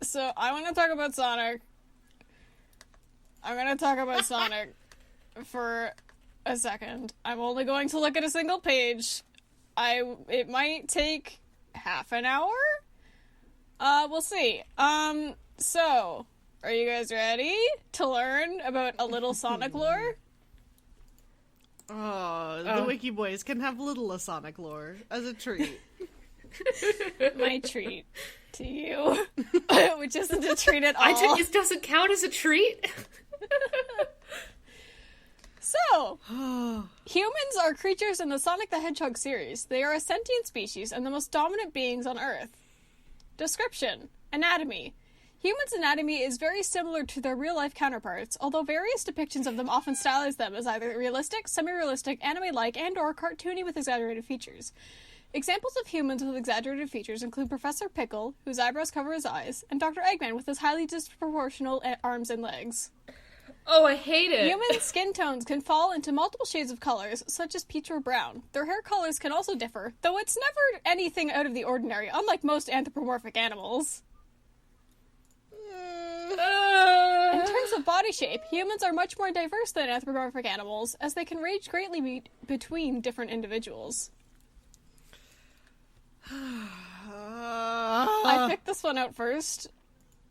So I want to talk about Sonic. I'm going to talk about Sonic for a second. I'm only going to look at a single page. It might take half an hour? We'll see. So, are you guys ready to learn about a little Sonic lore? Oh, the Wikiboys can have little Sonic lore as a treat. My treat to you, which isn't a treat at all. It doesn't count as a treat? So, humans are creatures in the Sonic the Hedgehog series. They are a sentient species and the most dominant beings on Earth. Description. Anatomy. Humans' anatomy is very similar to their real-life counterparts, although various depictions of them often stylize them as either realistic, semi-realistic, anime-like, and/or cartoony with exaggerated features. Examples of humans with exaggerated features include Professor Pickle, whose eyebrows cover his eyes, and Dr. Eggman with his highly disproportional arms and legs. Oh, I hate it! Human skin tones can fall into multiple shades of colors, such as peach or brown. Their hair colors can also differ, though it's never anything out of the ordinary, unlike most anthropomorphic animals. In terms of body shape, humans are much more diverse than anthropomorphic animals, as they can range greatly between different individuals. I picked this one out first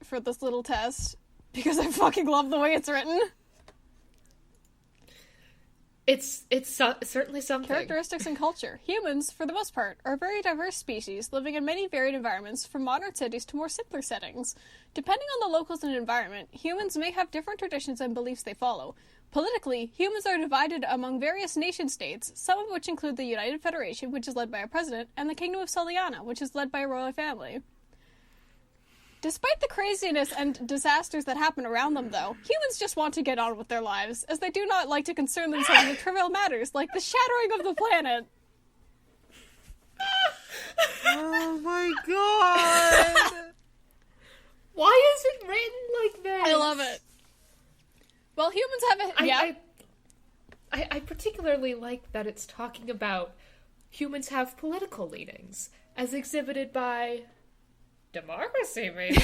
for this little test because I fucking love the way it's written. It's certainly something. Characteristics and culture. Humans, for the most part, are a very diverse species, living in many varied environments, from modern cities to more simpler settings. Depending on the locals and environment, humans may have different traditions and beliefs they follow. Politically, humans are divided among various nation-states, some of which include the United Federation, which is led by a president, and the Kingdom of Soliana, which is led by a royal family. Despite the craziness and disasters that happen around them, though, humans just want to get on with their lives, as they do not like to concern themselves with trivial matters, like the shattering of the planet. Oh my god! Why is it written like that? I love it. Well, humans have a... I particularly like that it's talking about humans have political leanings, as exhibited by... democracy, maybe?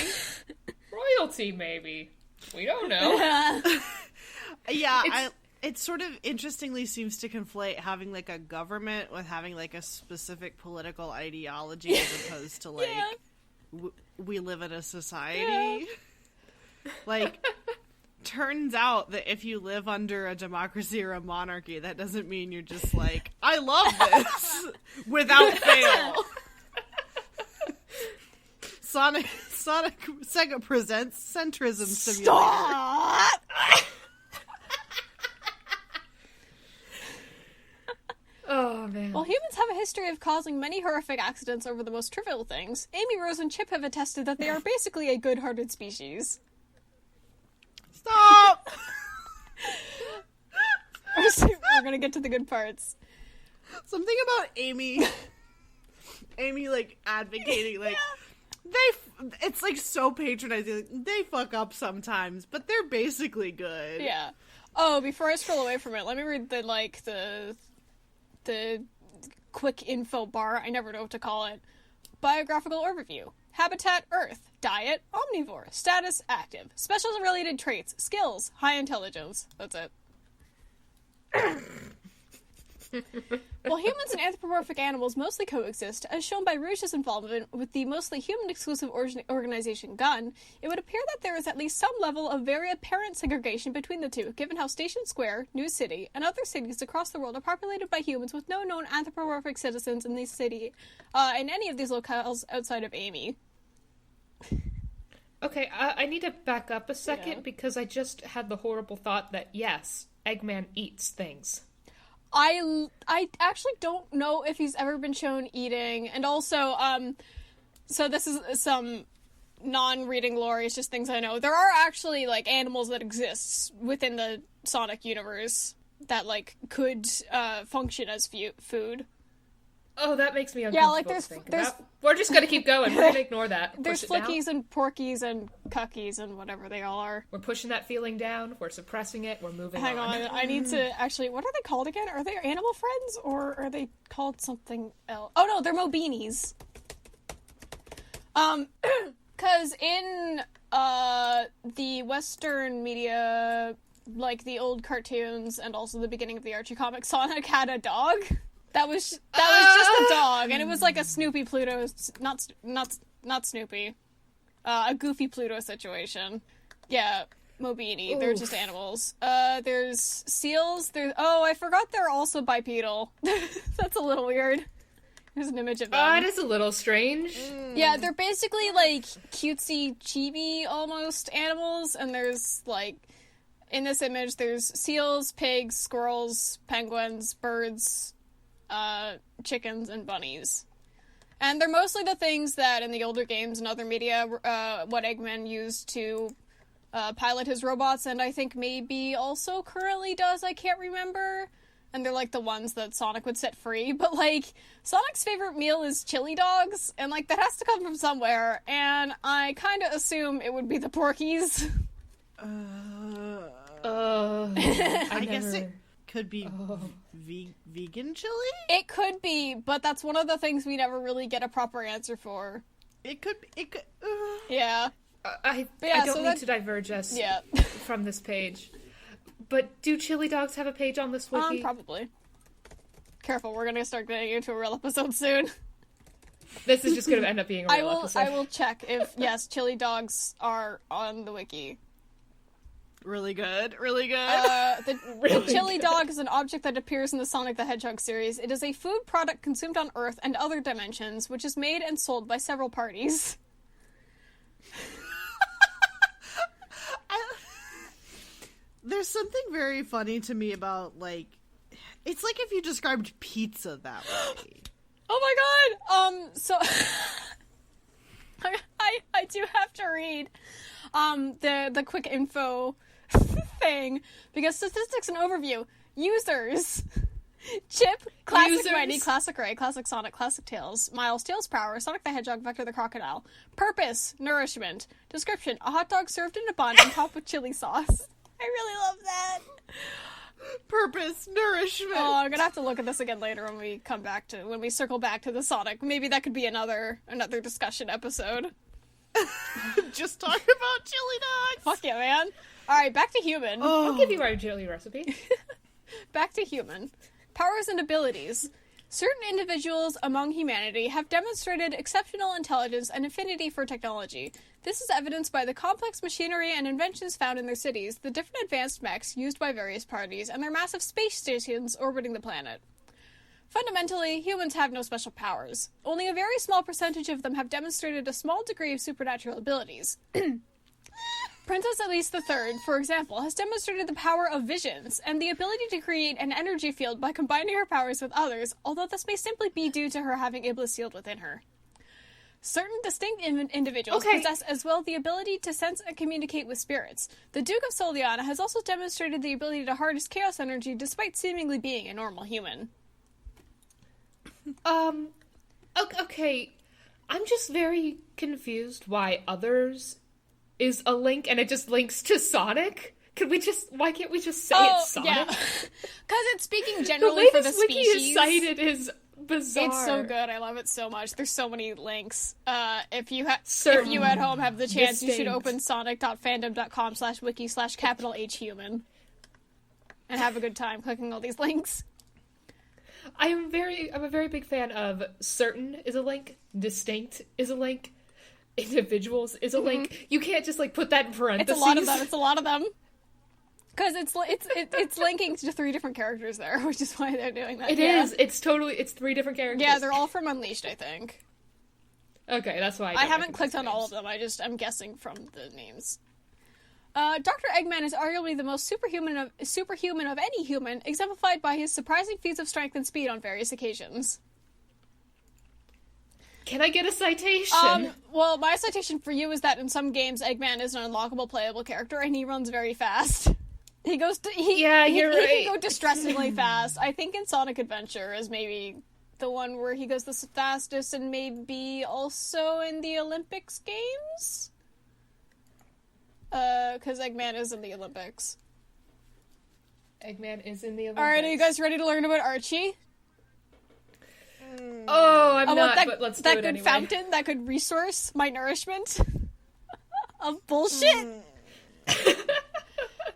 Royalty, maybe? We don't know. It sort of interestingly seems to conflate having, like, a government with having, like, a specific political ideology as opposed to, like, we live in a society. Yeah. Like, turns out that if you live under a democracy or a monarchy, that doesn't mean you're just like, I love this! Without fail. Sonic Sega presents Centrism Simulator. Stop! Oh, man. While humans have a history of causing many horrific accidents over the most trivial things, Amy, Rose, and Chip have attested that they are basically a good-hearted species. Stop! We're gonna get to the good parts. Something about Amy, like, advocating, like... it's like so patronizing. Like, they fuck up sometimes, but they're basically good. Yeah. Oh, before I scroll away from it, let me read the quick info bar. I never know what to call it. Biographical overview. Habitat Earth. Diet omnivore. Status active. Special related traits. Skills high intelligence. That's it. While humans and anthropomorphic animals mostly coexist, as shown by Rouge's involvement with the mostly human-exclusive organization GUN, it would appear that there is at least some level of very apparent segregation between the two, given how Station Square, New City, and other cities across the world are populated by humans with no known anthropomorphic citizens in in any of these locales outside of Amy. Okay, I need to back up a second because I just had the horrible thought that, yes, Eggman eats things. I actually don't know if he's ever been shown eating, and also, so this is some non-reading lore, it's just things I know. There are actually, like, animals that exist within the Sonic universe that, like, could, function as food. Oh, that makes me uncomfortable. Yeah, like, there's we're just gonna keep going. We're gonna ignore that. There's flickies and porkies and cuckies and whatever they all are. We're pushing that feeling down. We're suppressing it. We're moving on. Hang on. I need to actually... What are they called again? Are they animal friends? Or are they called something else? Oh, no, they're Mobinis. Because in the Western media, like the old cartoons and also the beginning of the Archie Comics, Sonic had a dog. That was just a dog, and it was like a Snoopy Pluto, not Snoopy, a Goofy Pluto situation. Yeah, Mobini. They're just animals. There's seals. I forgot they're also bipedal. That's a little weird. There's an image of them. It is a little strange. Yeah, they're basically like cutesy, chibi almost animals, and there's like, in this image, there's seals, pigs, squirrels, penguins, birds, chickens, and bunnies. And they're mostly the things that in the older games and other media, what Eggman used to pilot his robots, and I think maybe also currently does, I can't remember. And they're like the ones that Sonic would set free, but like, Sonic's favorite meal is chili dogs, and like, that has to come from somewhere, and I kinda assume it would be the Porkies. I guess it could be vegan chili? It could be, but that's one of the things we never really get a proper answer for. It could. Yeah. I don't need to diverge us from this page. But do chili dogs have a page on this wiki? Probably. Careful, we're gonna start getting into a real episode soon. This is just gonna end up being a real episode. I will check if, yes, chili dogs are on the wiki. Really good. The chili dog is an object that appears in the Sonic the Hedgehog series. It is a food product consumed on Earth and other dimensions, which is made and sold by several parties. There's something very funny to me about, like, it's like if you described pizza that way. Oh my god! So, I do have to read, the quick info thing, because statistics and overview. Users. Chip, Classic Mighty, Classic Ray, Classic Sonic, Classic Tails, Miles, Tails Power, Sonic the Hedgehog, Vector the Crocodile. Purpose, nourishment. Description, a hot dog served in a bun and topped with chili sauce. I really love that. Purpose, nourishment. Oh, I'm gonna have to look at this again later when we circle back to the Sonic. Maybe that could be another discussion episode. Just talk about chili dogs. Fuck yeah, man. Alright, back to human. I'll give you our chili recipe. Back to human. Powers and abilities. Certain individuals among humanity have demonstrated exceptional intelligence and affinity for technology. This is evidenced by the complex machinery and inventions found in their cities, the different advanced mechs used by various parties, and their massive space stations orbiting the planet. Fundamentally, humans have no special powers. Only a very small percentage of them have demonstrated a small degree of supernatural abilities. Princess Elise III, for example, has demonstrated the power of visions and the ability to create an energy field by combining her powers with others, although this may simply be due to her having Iblis sealed within her. Certain distinct individuals possess as well the ability to sense and communicate with spirits. The Duke of Soliana has also demonstrated the ability to harness chaos energy despite seemingly being a normal human. Okay. I'm just very confused why others is a link and it just links to Sonic. Why can't we just say it's Sonic? Yeah. Because it's speaking generally for the species. The way this wiki is cited is bizarre. It's so good. I love it so much. There's so many links. If you at home have the chance, you should open sonic.fandom.com/wiki/H human and have a good time clicking all these links. I'm a very big fan of certain is a link, distinct is a link, individuals is a link. You can't just like put that in parentheses. It's a lot of them. Because it's linking to 3 different characters there, which is why they're doing that. It is. It's 3 different characters. Yeah, they're all from Unleashed, I think. Okay, that's why I haven't clicked on all of them. I'm guessing from the names. Dr. Eggman is arguably the most superhuman of any human, exemplified by his surprising feats of strength and speed on various occasions. Can I get a citation? Well, my citation for you is that in some games, Eggman is an unlockable playable character, and he runs very fast. He right. He can go distressingly fast. I think in Sonic Adventure is maybe the one where he goes the fastest, and maybe also in the Olympics games? Because Eggman is in the Olympics. Eggman is in the Olympics. Alright, are you guys ready to learn about Archie? Oh, I'm not, but let's do it anyway. That good fountain, that good resource, my nourishment. of bullshit.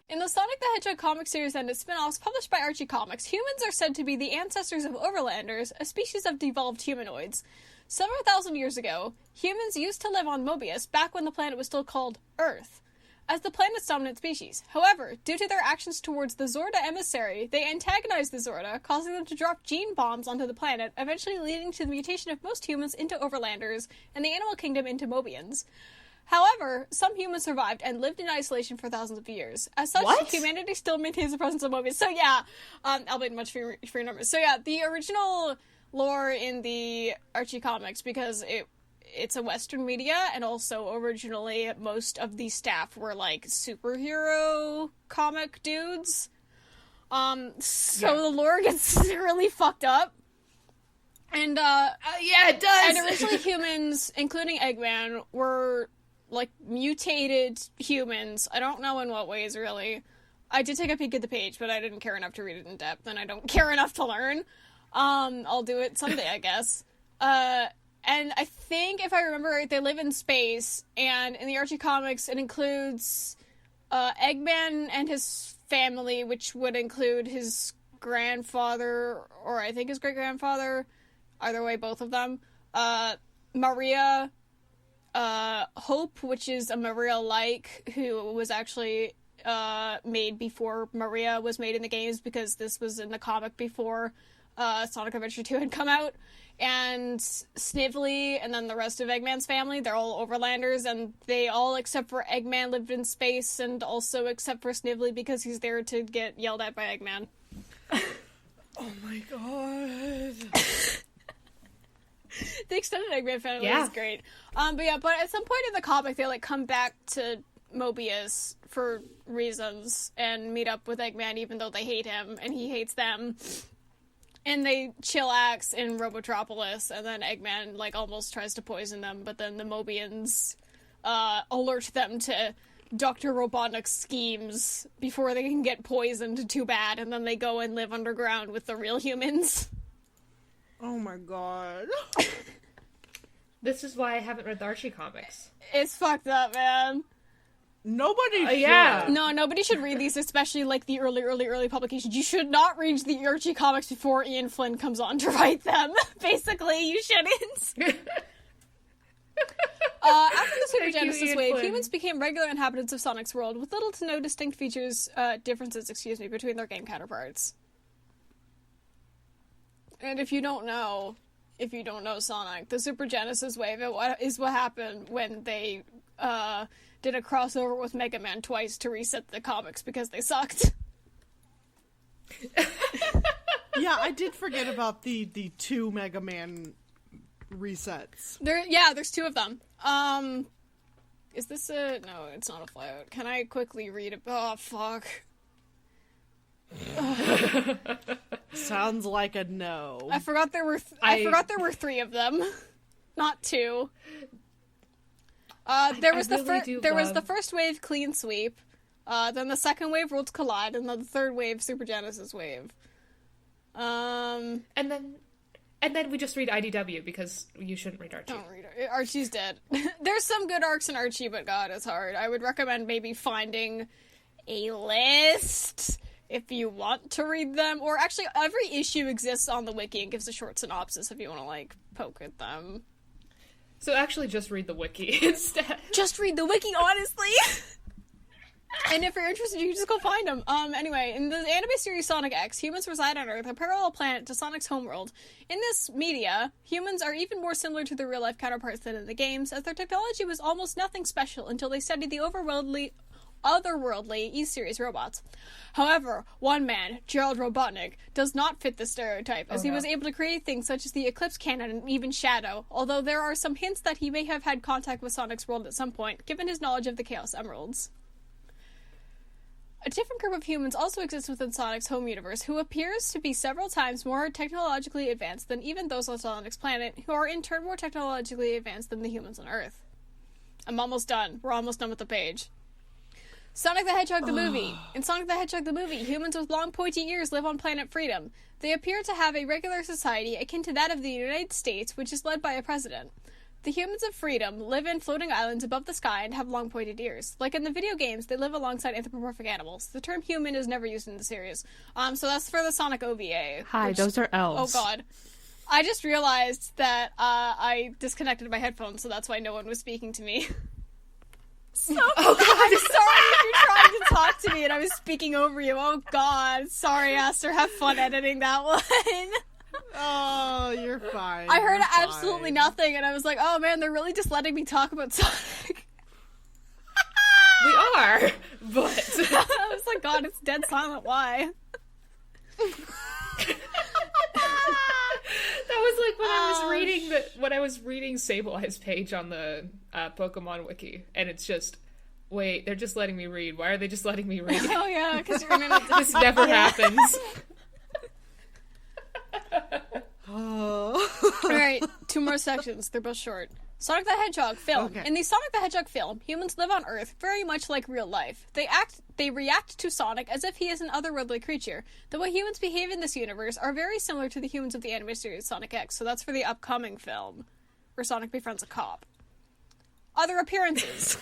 In the Sonic the Hedgehog comic series and its spin-offs published by Archie Comics, humans are said to be the ancestors of overlanders, a species of devolved humanoids. Several thousand years ago, humans used to live on Mobius, back when the planet was still called Earth, as the planet's dominant species. However, due to their actions towards the Zorda emissary, they antagonized the Zorda, causing them to drop gene bombs onto the planet, eventually leading to the mutation of most humans into overlanders, and the animal kingdom into Mobians. However, some humans survived and lived in isolation for thousands of years. As such, humanity still maintains a presence of Mobius. So yeah, albeit much fewer numbers. So yeah, the original lore in the Archie comics, because it's a Western media, and also originally most of the staff were like superhero comic dudes. The lore gets really fucked up. And yeah, it does. And originally humans, including Eggman, were like mutated humans. I don't know in what ways, really. I did take a peek at the page, but I didn't care enough to read it in depth, and I don't care enough to learn. I'll do it someday, I guess. And I think, if I remember right, they live in space, and in the Archie comics, it includes Eggman and his family, which would include his grandfather, or I think his great-grandfather. Either way, both of them. Maria, Hope, which is a Maria-like, who was actually made before Maria was made in the games, because this was in the comic before Sonic Adventure 2 had come out. And Snively, and then the rest of Eggman's family, they're all overlanders, and they all, except for Eggman, lived in space, and also except for Snively, because he's there to get yelled at by Eggman. Oh my god. The extended Eggman family is great. But at some point in the comic, they, like, come back to Mobius for reasons, and meet up with Eggman, even though they hate him, and he hates them. And they chillax in Robotropolis, and then Eggman, like, almost tries to poison them, but then the Mobians alert them to Dr. Robotnik's schemes before they can get poisoned too bad, and then they go and live underground with the real humans. Oh my god. This is why I haven't read the Archie comics. It's fucked up, man. Nobody should. Yeah. No, nobody should read these, especially, like, the early publications. You should not read the Archie comics before Ian Flynn comes on to write them. Basically, you shouldn't. After the Super Genesis wave, humans became regular inhabitants of Sonic's world, with little to no distinct differences between their game counterparts. And if you don't know Sonic, the Super Genesis wave is what happened when they, did a crossover with Mega Man twice to reset the comics because they sucked. Yeah, I did forget about the two Mega Man resets. There's two of them. Is this a... No, it's not a flyout. Can I quickly read it? Oh, fuck. Sounds like a no. I forgot there were three of them, not two. There was the first wave Clean Sweep, then the second wave Worlds Collide, and then the third wave Super Genesis wave. And then we just read IDW because you shouldn't read Archie. Don't read it. Archie's dead. There's some good arcs in Archie, but God, it's hard. I would recommend maybe finding a list if you want to read them, or actually every issue exists on the wiki and gives a short synopsis if you want to, like, poke at them. So actually just read the wiki instead. Just read the wiki, honestly! And if you're interested, you can just go find them. Anyway, in the anime series Sonic X, humans reside on Earth, a parallel planet to Sonic's homeworld. In this media, humans are even more similar to their real-life counterparts than in the games, as their technology was almost nothing special until they studied the otherworldly E-Series robots. However, one man, Gerald Robotnik, does not fit the stereotype, as he was able to create things such as the Eclipse Cannon and even Shadow, although there are some hints that he may have had contact with Sonic's world at some point, given his knowledge of the Chaos Emeralds. A different group of humans also exists within Sonic's home universe, who appears to be several times more technologically advanced than even those on Sonic's planet, who are in turn more technologically advanced than the humans on Earth. I'm almost done. We're almost done with the page. Sonic the Hedgehog the movie. In Sonic the Hedgehog the movie, humans with long pointy ears live on planet Freedom. They appear to have a regular society akin to that of the United States, which is led by a president. The humans of freedom live in floating islands above the sky and have long pointed ears. Like in the video games, they live alongside anthropomorphic animals. The term human is never used in the series. So that's for the Sonic OVA. Hi, those are elves. Oh god. I just realized that I disconnected my headphones, so that's why no one was speaking to me. So, oh god, I'm sorry if you're trying to talk to me and I was speaking over you. Oh god. Sorry, Aster. Have fun editing that one. Oh, you're fine. I heard absolutely nothing, and I was like, oh man, they're really just letting me talk about Sonic. We are, but... I was like, god, it's dead silent. Why? That was like when I was reading Sableye's page on the Pokemon Wiki, and it's just, wait, they're just letting me read. Why are they just letting me read? Oh yeah, because you're gonna... This never happens. Oh. Alright, 2 more sections. They're both short. Sonic the Hedgehog film. Okay. In the Sonic the Hedgehog film, humans live on Earth very much like real life. They react to Sonic as if he is an otherworldly creature. The way humans behave in this universe are very similar to the humans of the anime series Sonic X, so that's for the upcoming film, where Sonic befriends a cop. Other appearances.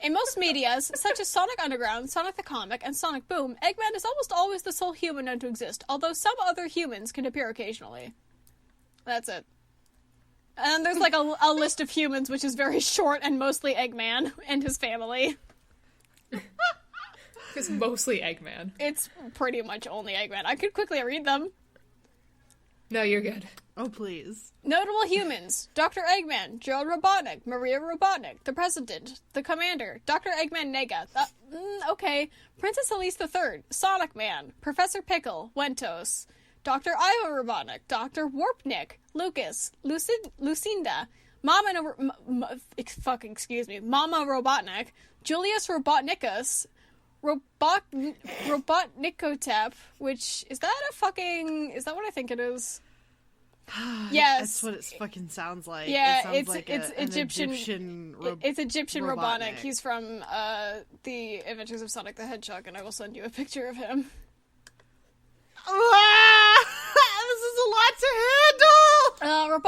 In most medias, such as Sonic Underground, Sonic the Comic, and Sonic Boom, Eggman is almost always the sole human known to exist, although some other humans can appear occasionally. That's it. And there's like a list of humans, which is very short and mostly Eggman and his family. It's mostly Eggman. It's pretty much only Eggman. I could quickly read them. No, you're good. Oh, please. Notable humans: Dr. Eggman, Gerald Robotnik, Maria Robotnik, the President, the Commander, Dr. Eggman Nega, okay, Princess Elise III, Sonic Man, Professor Pickle, Wentos, Dr. Ivo Robotnik, Dr. Warpnik, Lucas, Lucinda, Mama Robotnik, Julius Robotnikus, Robotnikotep, which, is that what I think it is? Yes. That's what it fucking sounds like. Yeah, it sounds it's like Egyptian. It's Egyptian Robotnik. Robotnik. He's from the Adventures of Sonic the Hedgehog, and I will send you a picture of him. This is a lot to handle!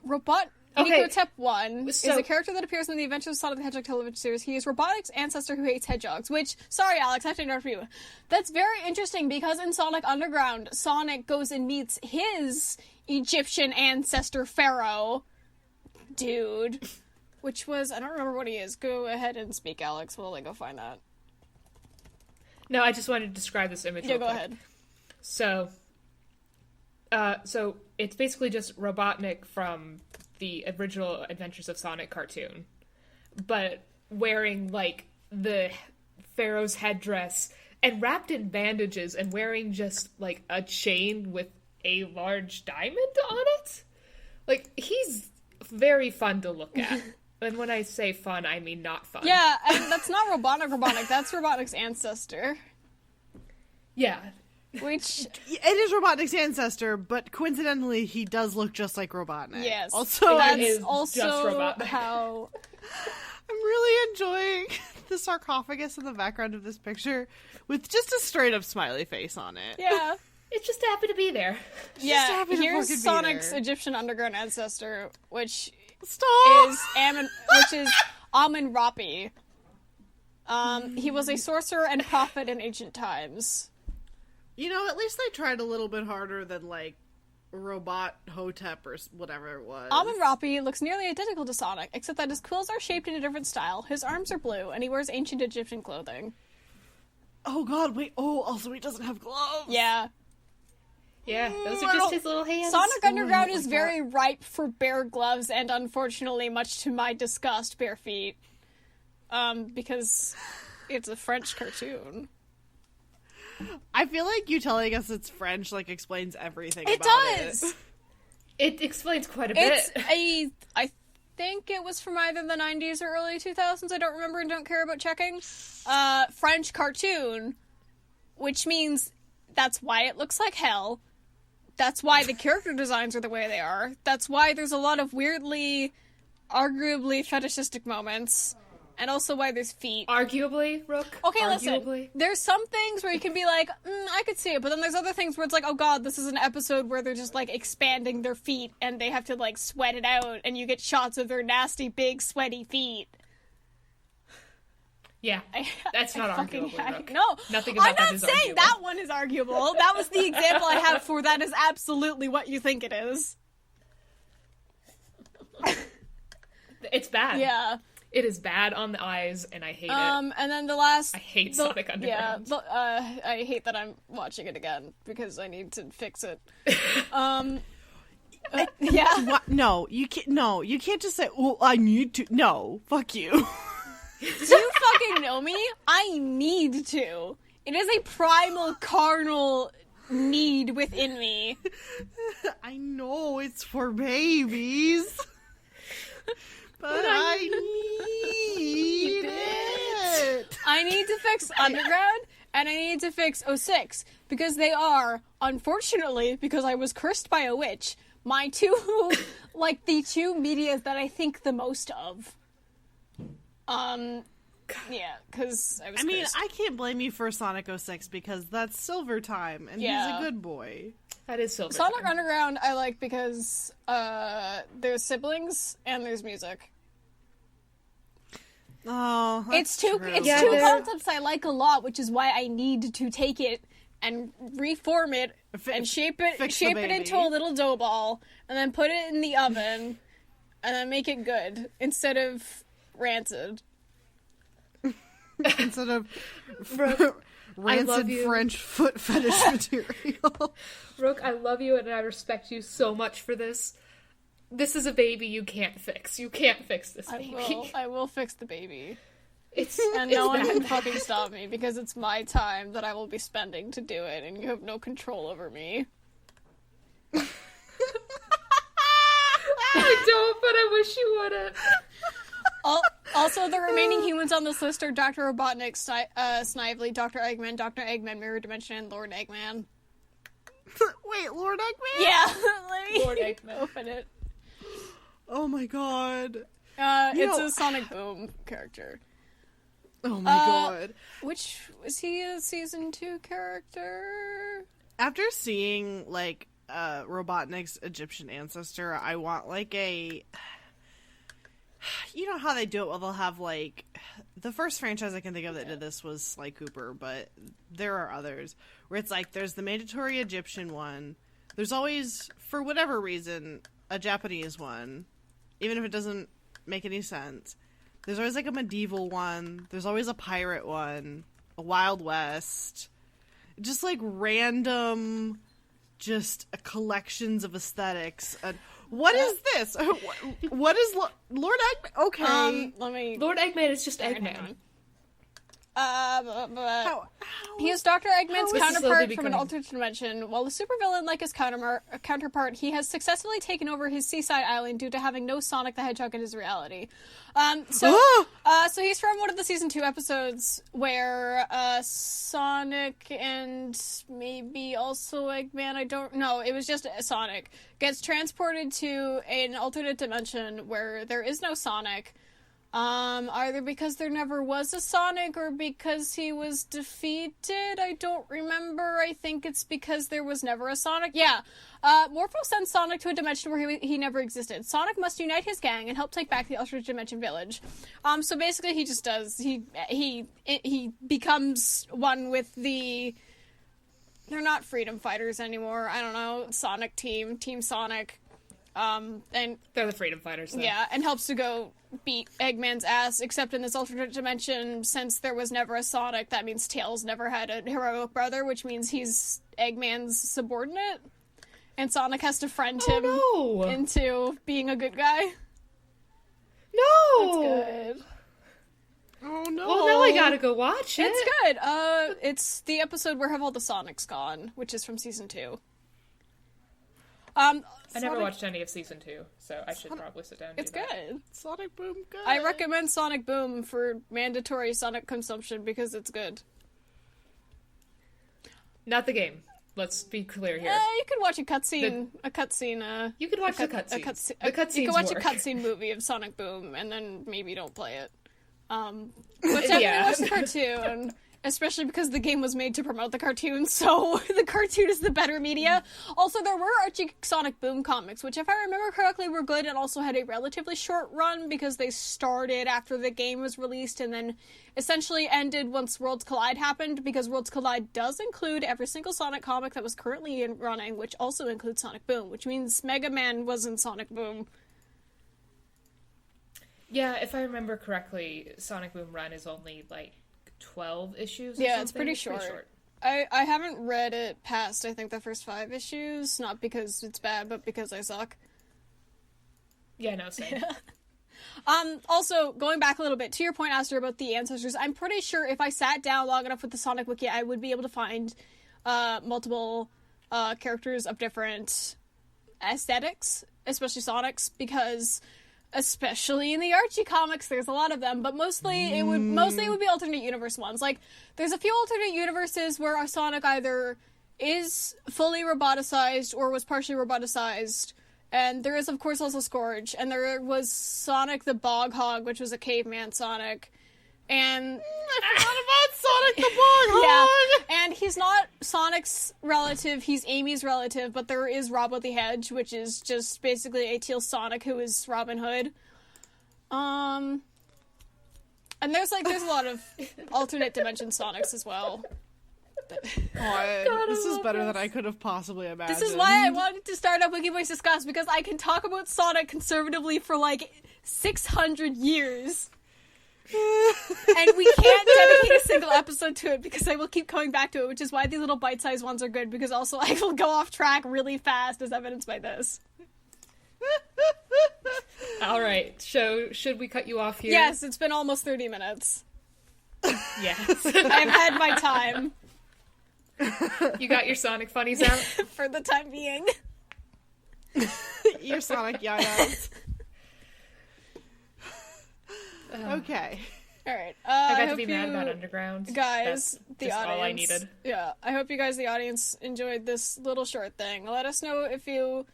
Robotnikotep 1 is So- a character that appears in the Adventures of Sonic the Hedgehog television series. He is Robotnik's ancestor who hates hedgehogs, which, sorry Alex, I have to interrupt you. That's very interesting because in Sonic Underground, Sonic goes and meets his Egyptian ancestor pharaoh dude, which was, I don't remember what he is. Go ahead and speak, Alex, while I go find that. No, I just wanted to describe this image. Yeah, real go quick. ahead. So it's basically just Robotnik from the original Adventures of Sonic cartoon, but wearing, like, the Pharaoh's headdress and wrapped in bandages and wearing just, like, a chain with a large diamond on it. Like, he's very fun to look at. And when I say fun, I mean not fun. Yeah, and that's not Robotnik, that's Robotnik's ancestor. Yeah. Which, It is Robotnik's ancestor, but coincidentally, he does look just like Robotnik. yes. Also, that's is just also Robotnik. how... I'm really enjoying the sarcophagus in the background of this picture with just a straight up smiley face on it. Yeah. It just happened to be there. Yeah, happy to here's fucking be Sonic's there. Egyptian underground ancestor, which Stop! is Amun-Rapi. He was a sorcerer and prophet in ancient times. You know, at least they tried a little bit harder than, like, Robot Hotep or whatever it was. Amun-Rapi looks nearly identical to Sonic, except that his quills are shaped in a different style, his arms are blue, and he wears ancient Egyptian clothing. Oh god, wait, also he doesn't have gloves! Yeah. Yeah, those are just his little hands. Sonic Underground like is that. very ripe for bare gloves and, unfortunately, much to my disgust, bare feet. Because it's a French cartoon. I feel like you telling us it's French, like, explains everything It about does! it. It explains quite a bit. I think it was from either the 90s or early 2000s, I don't remember and don't care about checking. French cartoon, which means that's why it looks like hell. That's why the character designs are the way they are. That's why there's a lot of weirdly, arguably fetishistic moments. and also why there's feet. Arguably, Rook. Okay, arguably. listen. There's some things where you can be like, I could see it, but then there's other things where it's like, oh god, this is an episode where they're just, like, expanding their feet, and they have to, like, sweat it out, and you get shots of their nasty, big, sweaty feet. Yeah, that's not arguable. Rook. No, nothing about that is I'm not saying arguable. that one is arguable. That was the example I have for that is absolutely what you think it is. It's bad. Yeah. It is bad on the eyes, and I hate it. And then the last... I hate Sonic Underground. Yeah, I hate that I'm watching it again, because I need to fix it. Yeah. What? No, you can't. No, you can't just say, "Oh, I need to." No, fuck you. Do you fucking know me? I need to. It is a primal, carnal need within me. I know it's for babies, but I need it. I need to fix Underground, and I need to fix 06, because they are, unfortunately, because I was cursed by a witch, my two, like, the two medias that I think the most of. Yeah, because I was cursed. I can't blame you for Sonic 06 because that's Silver Time, and he's a good boy. That is Silver Sonic Time. Underground I like because, there's siblings and there's music. Oh, that's true. It's two concepts I like a lot, which is why I need to take it and reform it and shape it into a little dough ball, and then put it in the oven, and then make it good, instead of rancid. Instead of Rook, rancid French foot fetish material. Rook, I love you and I respect you so much for this. This is a baby you can't fix. You can't fix this baby. I will fix the baby. And no one can fucking stop me, because it's my time that I will be spending to do it, and you have no control over me. I don't, but I wish you wouldn't. Also, the remaining humans on this list are Dr. Robotnik, Snively, Dr. Eggman, Mirror Dimension, and Lord Eggman. Wait, Lord Eggman? Yeah, let me Lord Eggman. open it. Oh my god. It's a Sonic Boom character. Oh my god. Which, was he a Season 2 character? After seeing, like, Robotnik's Egyptian ancestor, I want, like, a... You know how they do it? Well, they'll have, like... The first franchise I can think of that did this was Sly Cooper, but there are others. Where it's like, there's the mandatory Egyptian one. There's always, for whatever reason, a Japanese one. Even if it doesn't make any sense. There's always, like, a medieval one. There's always a pirate one. A Wild West. Just, like, random... Just collections of aesthetics. What is this? What is Lord Eggman? Okay. Lord Eggman is just Eggman. He is Dr. Eggman's counterpart from an alternate dimension. While a supervillain like his counterpart, he has successfully taken over his seaside island due to having no Sonic the Hedgehog in his reality. So he's from one of the Season 2 episodes where Sonic and maybe also Eggman, I don't know, it was just Sonic, gets transported to an alternate dimension where there is no Sonic. Either because there never was a Sonic or because he was defeated. I don't remember. I think it's because there was never a Sonic. Yeah. Morpho sends Sonic to a dimension where he never existed. Sonic must unite his gang and help take back the alternate dimension village. So basically he just does. He becomes one with the... They're not freedom fighters anymore. I don't know. Sonic Team Sonic. And they're the freedom fighters, though. Yeah, and helps to go beat Eggman's ass, except in this alternate dimension, since there was never a Sonic, that means Tails never had a heroic brother, which means he's Eggman's subordinate, and Sonic has to friend him into being a good guy. No! It's good. Oh no! Well, now I gotta go watch it. It's good. It's the episode where Have All the Sonics Gone, which is from Season 2. I never watched any of Season 2, so I should probably sit down and It's do that. good. Sonic Boom good. I recommend Sonic Boom for mandatory Sonic consumption because it's good. Not the game. Let's be clear here. You could watch a cutscene. You could watch the cutscenes. The cutscenes You could watch work. a cutscene movie of Sonic Boom, and then maybe don't play it. Which everyone Yeah. watched the cartoon, especially because the game was made to promote the cartoon, so the cartoon is the better media. Also, there were Archie Sonic Boom comics, which, if I remember correctly, were good and also had a relatively short run because they started after the game was released and then essentially ended once Worlds Collide happened, because Worlds Collide does include every single Sonic comic that was currently running, which also includes Sonic Boom, which means Mega Man was in Sonic Boom. Yeah, if I remember correctly, Sonic Boom Run is only, 12 issues or Yeah, something. it's pretty short. I haven't read it past, I think, the first 5 issues, not because it's bad, but because I suck. Yeah, no, same. Also, going back a little bit, to your point, Aster, about the ancestors, I'm pretty sure if I sat down long enough with the Sonic Wiki, I would be able to find multiple characters of different aesthetics, especially Sonic's, because especially in the Archie comics, there's a lot of them, but mostly it would be alternate universe ones. Like, there's a few alternate universes where Sonic either is fully roboticized or was partially roboticized. And there is, of course, also Scourge. And there was Sonic the Bog Hog, which was a caveman Sonic. And I forgot about Sonic the Bog Hog! Yeah, and he's not Sonic's relative, he's Amy's relative, but there is Robbo the Hedge, which is just basically a teal Sonic who is Robin Hood. And there's a lot of alternate dimension Sonics as well. This is better than I could have possibly imagined. This is why I wanted to start up Wikiboys Discuss, because I can talk about Sonic conservatively for 600 years. And we can't dedicate a single episode to it because I will keep coming back to it, which is why these little bite-sized ones are good, because also I will go off track really fast, as evidenced by this. Alright, so should we cut you off here? Yes, it's been almost 30 minutes. Yes. I've had my time. You got your Sonic funnies out? For the time being. Your Sonic yayas. Okay. Alright. I got to hope be mad you about Underground. guys, That's the just audience. all I needed. Yeah, I hope you guys, the audience, enjoyed this little short thing. Let us know if you...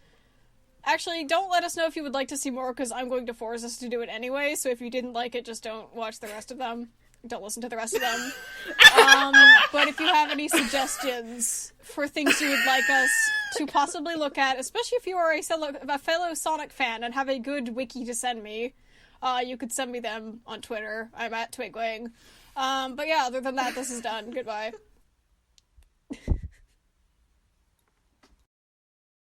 Actually, don't let us know if you would like to see more, because I'm going to force us to do it anyway, so if you didn't like it, just don't watch the rest of them. Don't listen to the rest of them. But if you have any suggestions for things you would like us to possibly look at, especially if you are a fellow Sonic fan and have a good wiki to send me, you could send me them on Twitter. I'm at Twigwing. But yeah, other than that, this is done. Goodbye.